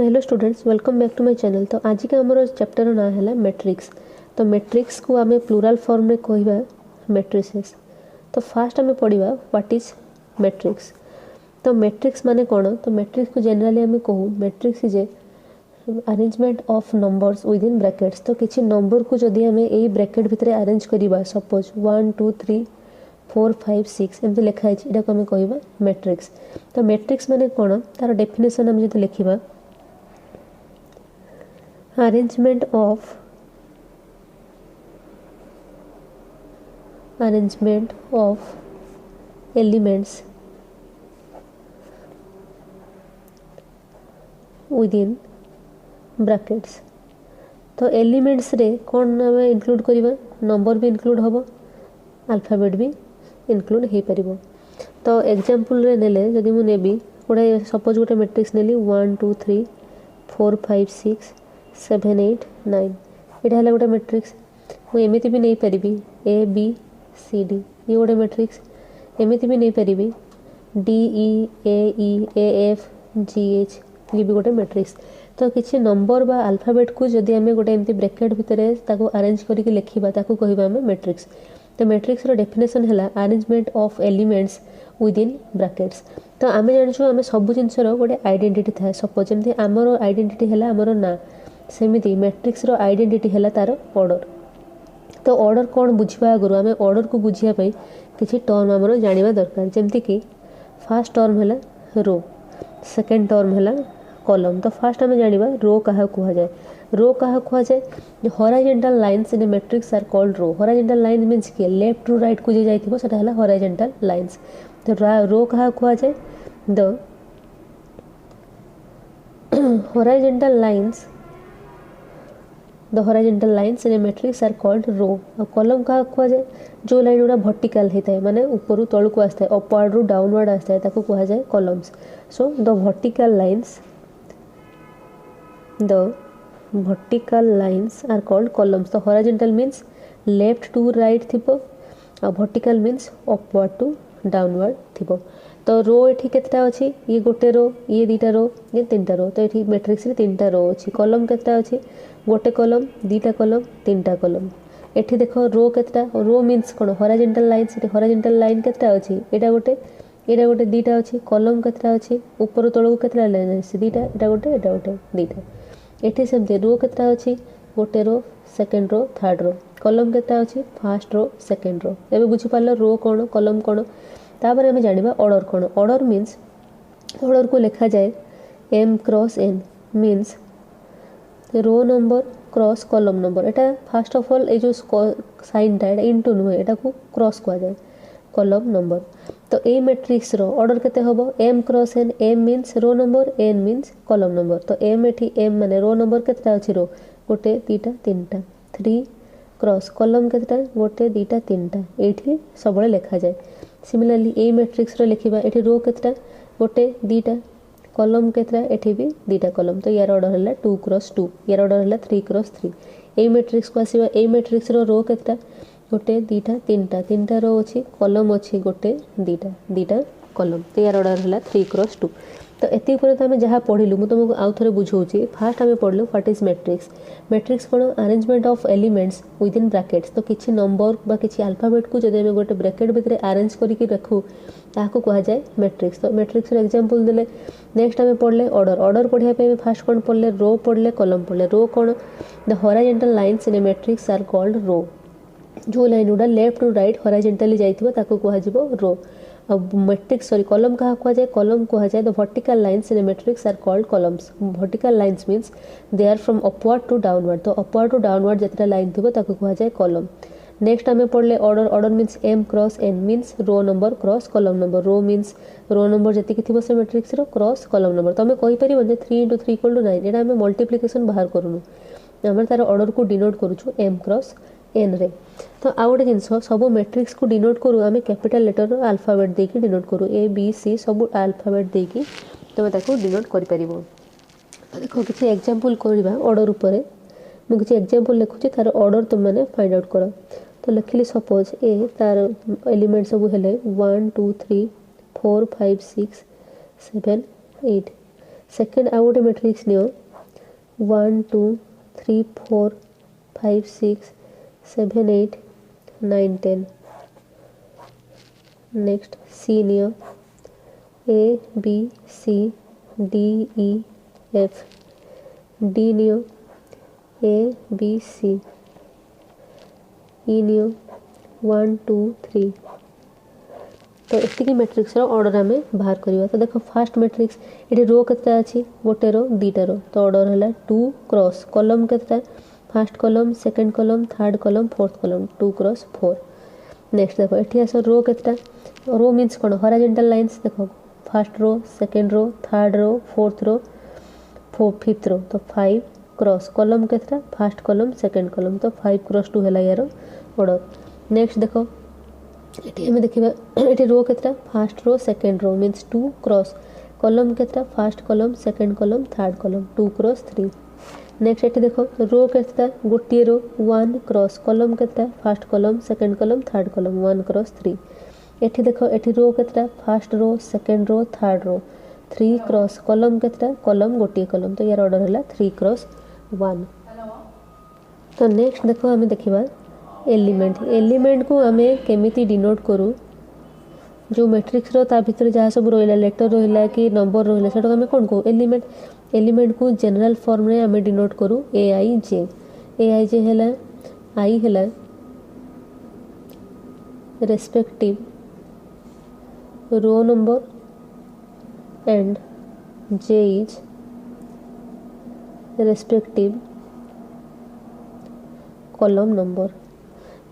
Hello students, welcome back to my channel. तो आज का आमर चैप्टर ना है मैट्रिक्स। तो मैट्रिक्स को आम प्लूराल फॉर्म में कहवा मैट्रिसेस। तो फास्ट आम पढ़ा व्हाट इज मैट्रिक्स। तो मैट्रिक्स माने कौन? तो मैट्रिक्स को जनरली आम कहूँ matrix is a arrangement of numbers with in brackets. तो किसी नंबर को जदि आम यही ब्रैकेट भितर अरेंज करवा, सपोज 1 2 3 4 5 6 एमती लिखाई यहाँ को आम कहवा मैट्रिक्स। तो मैट्रिक्स माने कौन? तार डेफिनेशन आम जो लिखा arrangement of elements within brackets। तो एलिमेंट्स रे कौन आम इनक्लूड करवा? नंबर भी इनक्लूड हम, अल्फाबेट भी इनक्लूड हो पार। तो एग्जांपल रे नेले जदि मु नेबी गोटे, सपोज गोटे मैट्रिक्स नेली 1 2 3 4 5 6 7 8 9 यहाँ है गोटे मैट्रिक्स। मुझे एमती भी नहीं पारि ए बी सी डी, ये गोटे मैट्रिक्स। एमती भी नहीं पारि D E A F G H, ये भी गोटे मैट्रिक्स। तो किसी नंबर बा अल्फाबेट को जदि आम गोटे एमती ब्रैकेट भितर अरेंज करके लिखा ताकू कहवा आम मैट्रिक्स। तो मैट्रिक्स रो डेफिनेशन है arrangement of elements with in brackets. तो आम जानूँ आम सब जिनसर गोटे आइडेंटिटी थाए। सपोज जमी आमर आइडेंटिटी है आमर ना, सेमिति मैट्रिक्स रो आइडेंटिटी है तार ऑर्डर। तो ऑर्डर कौन बुझा आगु आम ऑर्डर को बुझापी किसी टर्म आमर जाना दरकार। जमती कि फास्ट टर्म है रो, सेकेंड टर्म है कॉलम। तो फास्ट आम जाना रो क्या कहुए। रो क्या कहुए? Horizontal lines in a matrix are called row. Horizontal line means कि लेफ्ट टू राइट को जो जाइए सेटा है हॉराइजॉन्टल लाइन्स। तो रो क्या कहुए? The horizontal lines in a matrix are called row। और कॉलम क्या कहुए? जो लाइन गुड़ा वर्टिकल होता है माने ऊपर तल को आसता है, अपवर्ड रु डाउनवर्ड आसता है, ताको कहुए columns. So the vertical lines are called columns. तो horizontal means left to right थिबो, और vertical means upward to downward थिबो। तो रो एठी केतटा अछि? ये गोटे रो, ये दीटा रो, ये तीनटा रो। तो एठी मैट्रिक्स रे तीनटा रो अछि। कॉलम केतटा अछि? गोटे कॉलम, दीटा कॉलम, तीनटा कॉलम। एठी देखो रो केतटा? रो मीन्स कोन? Horizontal lines. एठी हॉराइजॉन्टल लाइन केतटा अछि? एटा गोटे, दीटा अछि। कॉलम केतटा अछि? ऊपर तळको केतटा लाइन अछि? दीटा। एटा गोटे, दीटा। एठी सेमते रो केतटा अछि? गोटे row, second row, third row. Column केतटा अछि? First row, second row. एबे बुझि पालो रो कोन, कॉलम कोन। तापर आम जाना ऑर्डर कौन। ऑर्डर मीन्स ऑर्डर को लिखा जाए M cross N, means row number cross column number. एटा फास्ट ऑफ ऑल ये जो साइनटा एटा इनटू नुहे, एटा को क्रॉस कह जाए कॉलम नंबर। तो ए मैट्रिक्स रो ऑर्डर केते होबो? M cross N. M means row number, N means column number. तो एम एठी एम माने रो नंबर केतेटा अछि? रो गोटे, दीटा, तीनटा। 3 क्रॉस कॉलम केतेटा? गोटे, दीटा, तीनटा। एठी सबले लिखा जाए। सिमिलरली ए मैट्रिक्स रो लिखिबा, एठी रो केतेटा? गोटे, दीटा। कॉलम केतेटा? एठी भी दीटा कॉलम। तो यार ऑर्डर है 2 क्रॉस 2, यार ऑर्डर है 3 क्रॉस 3। ए मैट्रिक्स को आसीबा, ए मैट्रिक्स रो केतेटा? गोटे, दीटा, तीनटा। तीनटा रो अछि, कॉलम अछि गोटे, दीटा, दीटा कॉलम। तो यार ऑर्डर है 3 क्रॉस 2। तो एति ऊपर तो आम जहाँ पढ़लु मु तुमको आउ थे बुझाऊँ। फास्ट आम पढ़लु व्हाट इज मैट्रिक्स। मैट्रिक्स कौन? Arrangement of elements with in brackets. तो किसी नंबर बा किसी अल्फाबेट को जब आम गोटे ब्रैकेट भितर अरेंज करके रखू ताको कहुए मैट्रिक्स। तो मैट्रिक्स एग्जांपल देले। नेक्स्ट आम पढ़ले ऑर्डर। ऑर्डर पढ़ाई फास्ट कौन पढ़ले? रो पढ़ले, कॉलम पढ़ले। रो कौन? The horizontal lines in a matrix are called row. जो लाइन गुड़ा लेफ्ट टू राइट हॉराइजॉन्टली जाइथिबो ताको कहुए रो। अब मैट्रिक्स कॉलम क्या कहुए? कॉलम कहुए the vertical lines in a matrix are called columns. Vertical lines means they are from upward to downward. तो अपवर्ड टू डाउनवर्ड जितना लाइन थी ताको कहुए कॉलम। नेक्स्ट आम पढ़ले order. Order means M cross N, means row number cross column number. Row means row number जी थी से matrix row cross column number. तो आम कहीपर 3 × 3 = 9। यहाँ आम मल्टीप्लिकेशन बाहर करूँ, आम तार ऑर्डर को डिनोट करूँ एम क्रॉस एन रे। तो आउ गोटे जिनस सब मैट्रिक्स को डिनोट करूँ आम कैपिटल लेटर अल्फाबेट देकी डिनोट करूँ। ए बी सी सब अल्फाबेट देकी तुम ताको डिनोट कर पार। देखो किसी एग्जांपल करवा ऑर्डर उपर। मुझे किसी एग्जांपल लिखुची, तार ऑर्डर तुम मैंने फाइंड आउट कर। तो लिखिली सपोज ए, तार एलिमेंट सब है 1 2 3 4 5 6 7 8। सेकेंड आउ गोटे मैट्रिक्स नियो 1 2 3 4 5 6 7 8 9 10 नेक्स्ट सी नियो A B C D E F D नियो ए बी सी ई नियो 1 2 3 तो एतिकी मैट्रिक्स ऑर्डर आम बाहर करवा। तो देख फास्ट मैट्रिक्स ये रो केतटा अच्छी गोटे रो दीटा रो तो ऑर्डर है 2 क्रॉस कॉलम केतटा first column second column third column fourth column 2 cross 4। Next देखो ये आस रो केतटा रो मीन्स कौन हॉरिजॉन्टल लाइन्स देखो first row second row third row fourth row fifth row तो 5 क्रॉस कॉलम केतटा फास्ट कॉलम सेकंड कॉलम तो 5 cross 2 है यार ऑर्डर। नेक्स्ट देखो ये आम देखा ये रो केतटा first row second row means 2 cross column केतटा first column second column third column 2 cross 3। Next ये देखो रो केतटा गोटे रो 1 क्रॉस कॉलम केतटा first column second column third column 1 cross 3। ये देखो ये रो केतटा first row second row third row 3 cross column केतटा कॉलम गोटे कॉलम तो यार ऑर्डर है 3 क्रॉस 1। तो नेक्स्ट देखो आम देखा एलिमेंट को आम केमिति डिनोट करूँ जो मैट्रिक्स रो ता भीतर जहाँ सब रहा लेटर रहा कि नंबर रहा से आम कौन कहूँ एलिमेंट को जनरल फॉर्म रे आम डिनोट करूँ ए आई जे है आई है respective row number and J is respective column number.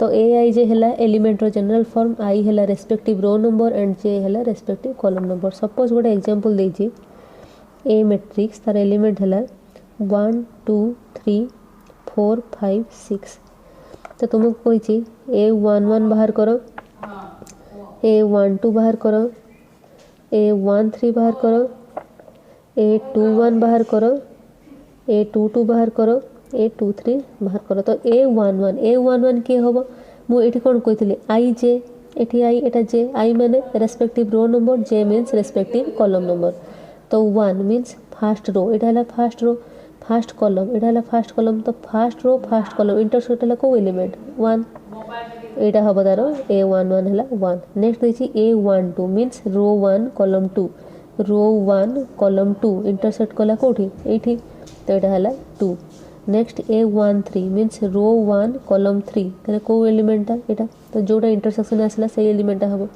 तो ए आई जे है एलिमेंट रो जनरल फॉर्म आई है respective row number and J है रेस्पेक्टिव कॉलम नंबर। सपोज गोटे एग्जांपल देजी ए मैट्रिक्स तार एलिमेंट है 1 2 3 4 5 6 तो तुमको कही A11 बाहर करो A12 बाहर करो A13 बाहर करो A21 बाहर करो A22 बाहर करो A23 बाहर करो। तो A11 किए हम मुझे कौन कही आई जे एटी आई एटा जे आई माने रेस्पेक्टिव रो नंबर जे मीन्स रेस्पेक्टिव कॉलम नंबर। तो 1 मीन्स फास्ट रो एटा है फास्ट रो फास्ट कॉलम एटा है फास्ट कॉलम तो फास्ट रो फास्ट कॉलम इंटरसेक्ट है को एलिमेंट 1 एटा हम तार A11 है 1। नेक्स्ट देखिए A12 मीन्स रो 1 कॉलम 2 रो 1 कॉलम 2 इंटरसेक्ट कला कौटी ये तो यहाँ है 2। नेक्स्ट A13 मीन्स रो 1 कॉलम 3 ताले को एलिमेंटा एटा तो जोटा इंटरसेक्शन आसला से एलिमेंटा हम।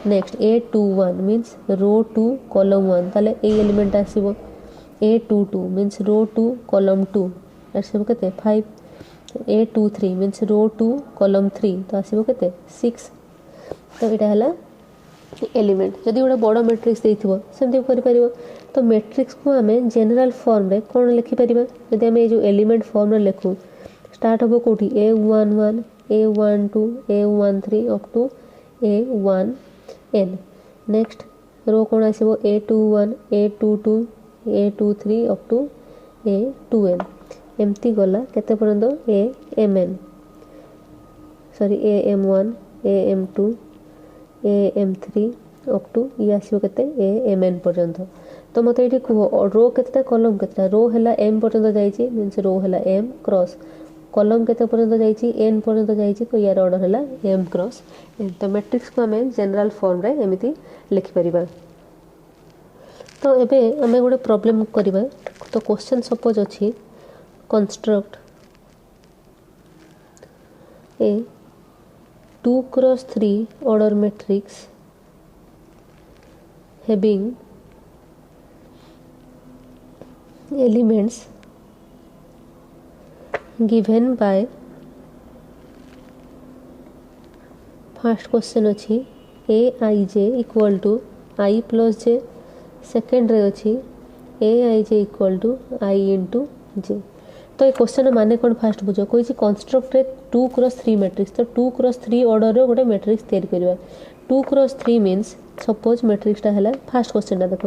Next A21 means row 2 column 1 ताले ए एलिमेंट आसीबो। A22 मीन्स रो 2 कॉलम 2 आसीबो केते 5। A23 मीन्स रो 2 कॉलम 3 तो आसीबो केते 6। तो एटा हला एलिमेंट जदि गोटे बड़ मैट्रिक्स देइथिबो सेमति करि परिबो। तो मैट्रिक्स को आम जनरल फॉर्म रे कौन लिखिपर जदि आम जो एलिमेंट फॉर्म रे लिखू स्टार्ट हम कौटी A11 A12 A13 up to A1n। Next row कौन आसीबो A21 A22 A23 up to A2n एमती गला केते पर्यंत AMN sorry AM1 AM2 AM3 up to ये आसीबो केते AMN पर्यंत। तो मत ये कह रो केतटा कॉलम केतटा रो है M पर्यंत जाइए मीन्स रो है M क्रॉस कॉलम केते पर्यंत जाइए N पर्यंत जाइए तो यार ऑर्डर है M क्रॉस N। तो मैट्रिक्स को आम जनरल फॉर्म रे एमती लिखिपर। तो एबे आम गोटे प्रॉब्लम करवा। तो क्वेश्चन सपोज अच्छी construct a 2 cross 3 order matrix having elements given by first question अच्छी A I J equal to I plus J second रे अच्छी A I J equal to I into J. तो ये question माने कौन fast बुझ कही कंस्ट्रक्ट रे 2 क्रॉस 3 मैट्रिक्स तो 2 क्रॉस 3 ऑर्डर रो गोटे मैट्रिक्स तैयारी करबा। 2 क्रॉस 3 मीन्स सपोज मैट्रिक्सटा है फास्ट क्वेश्चन देख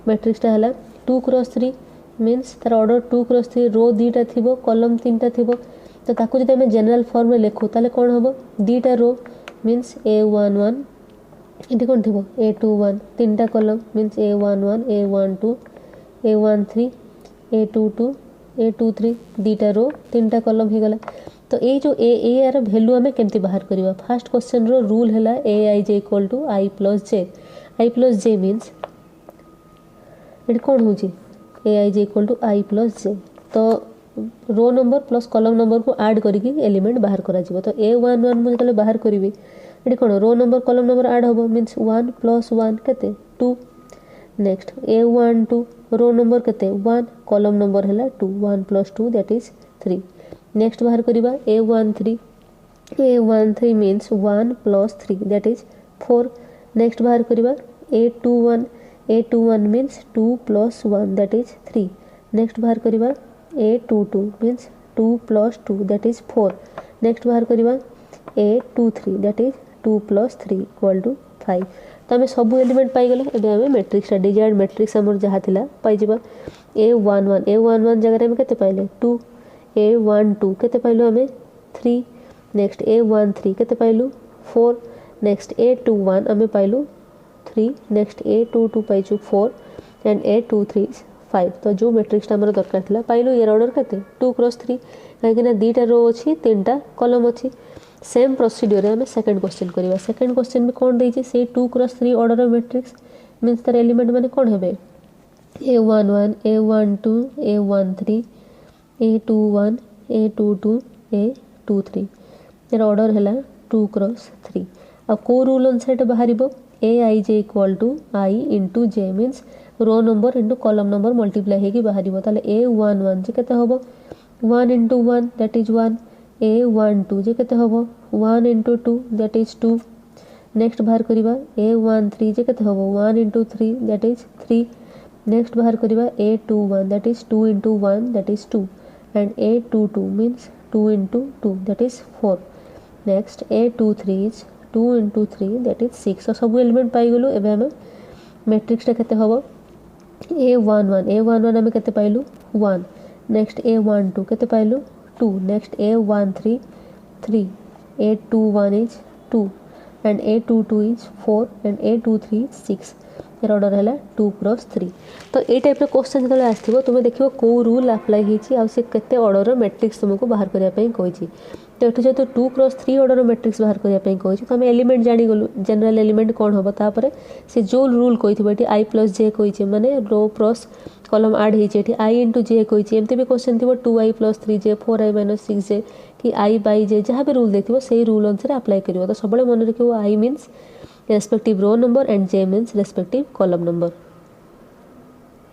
मैट्रिक्सटा है 2 क्रॉस 3 मीन्स तार ऑर्डर 2 क्रॉस 3 रो 2टा थी कॉलम 3टा थी तो ताकू जब आम जनरल फॉर्म में लिखू ताले कौन हम 2टा रो मीन्स A11 ये कौन थी A21 3टा column means A11 A12 A13 A22 A23 दीटा रो 3टा कॉलम हो गला। तो ये जो ए यार वैल्यू आम केमती बाहर करवा फास्ट क्वेश्चन रो रूल है AIJ equal to I plus J means ये कौन हो AIJ equal to I plus J. तो row number plus column number को ऐड करके एलिमेंट बाहर करा जीवो। तो A11 मुझे बाहर करी ये कौन row number column number add हम मीन्स 1 प्लस 1 केते 2। नेक्स्ट A12 रो नंबर केते 1 कॉलम नंबर है 2 1 प्लस 2 दैट इज 3। नेक्स्ट बाहर करवा A13 means 1 plus 3 that is 4। Next बाहर करवा A21 means 2 plus 1 that is 3। Next बाहर करवा A22 means 2 plus 2 that is 4। Next बाहर करवा A23 that is 2 plus 3 equal to 5। तो आम सब एलिमेंट पाईगले एबे आम मैट्रिक्स डिजायर्ड मैट्रिक्स आमर जहाँ थिला पाइजिबा। A11 जगह आम केते पाइले 2। A12 केते पाइलु आम 3। नेक्स्ट A13 केते पाइलु 4। नेक्स्ट A21 आम पाइलु 3। Next A22 पाइछु 4 and A23 5। तो जो मैट्रिक्स आमर दरकार थिला पाइलु यार ऑर्डर केते 2 क्रॉस 3 कहीं दीटा रो अच्छी 3टा कॉलम अच्छी। सेम प्रोसीड्यूर आम सेकंड क्वेश्चन करवा। सेकंड क्वेश्चन में कौन देछि से 2 क्रॉस 3 ऑर्डर मैट्रिक्स मीन्स तार एलिमेंट माने कौन हेबे A11 A12 A13 A21 A22 A23 यार ऑर्डर है 2 क्रॉस 3। अब को रूल अनुसार बाहर AIJ equal to I into J means row number into column number multiply होगी बाहर ताले A11 जे केते हबो 1 इंटू 1 दैट इज 1। A12 जे केते हबो 1 इंटू 2 दैट इज 2। नेक्स्ट बाहर करवा A13 जे केते हबो 1 इंटू 3 दैट इज 3। नेक्स्ट बाहर करवा A21 that is 2 into 1 that is 2 and A22 means 2 into 2 that is 4। Next A23 is 2 into 3 that is 6। तो सब एलिमेंट पाइगलु एबे आम मैट्रिक्सटा केते हबो A11 आम केते पाइलु 1। नेक्स्ट A12 केते पाइलु 2। Next A13 3 A21 is 2 and A22 is 4 and A23 is 6 यार ऑर्डर है 2 क्रॉस 3। तो ये टाइप क्वेश्चन जो आसो तुम देखो कौ रूल अप्लाई होती केते ऑर्डर मैट्रिक्स तुमको बाहर करने कही। तो ये जेहतु 2 क्रॉस 3 ऑर्डर मैट्रिक्स बाहर करने कही तो आम एलिमेंट जानीगलु जनरल एलिमेंट कौन हम तापर से जो रूल कही I प्लस जे कही माने रो प्लस कॉलम ऐड होती I इंटू जे कही एमती भी क्वेश्चन थी 2I plus 3J 4I minus 6J कि I बाई जे जहाँ भी रूल देखो से रूल अनुसार अप्लाई कर। तो सब मन रखिए I means respective row number and J means respective column number.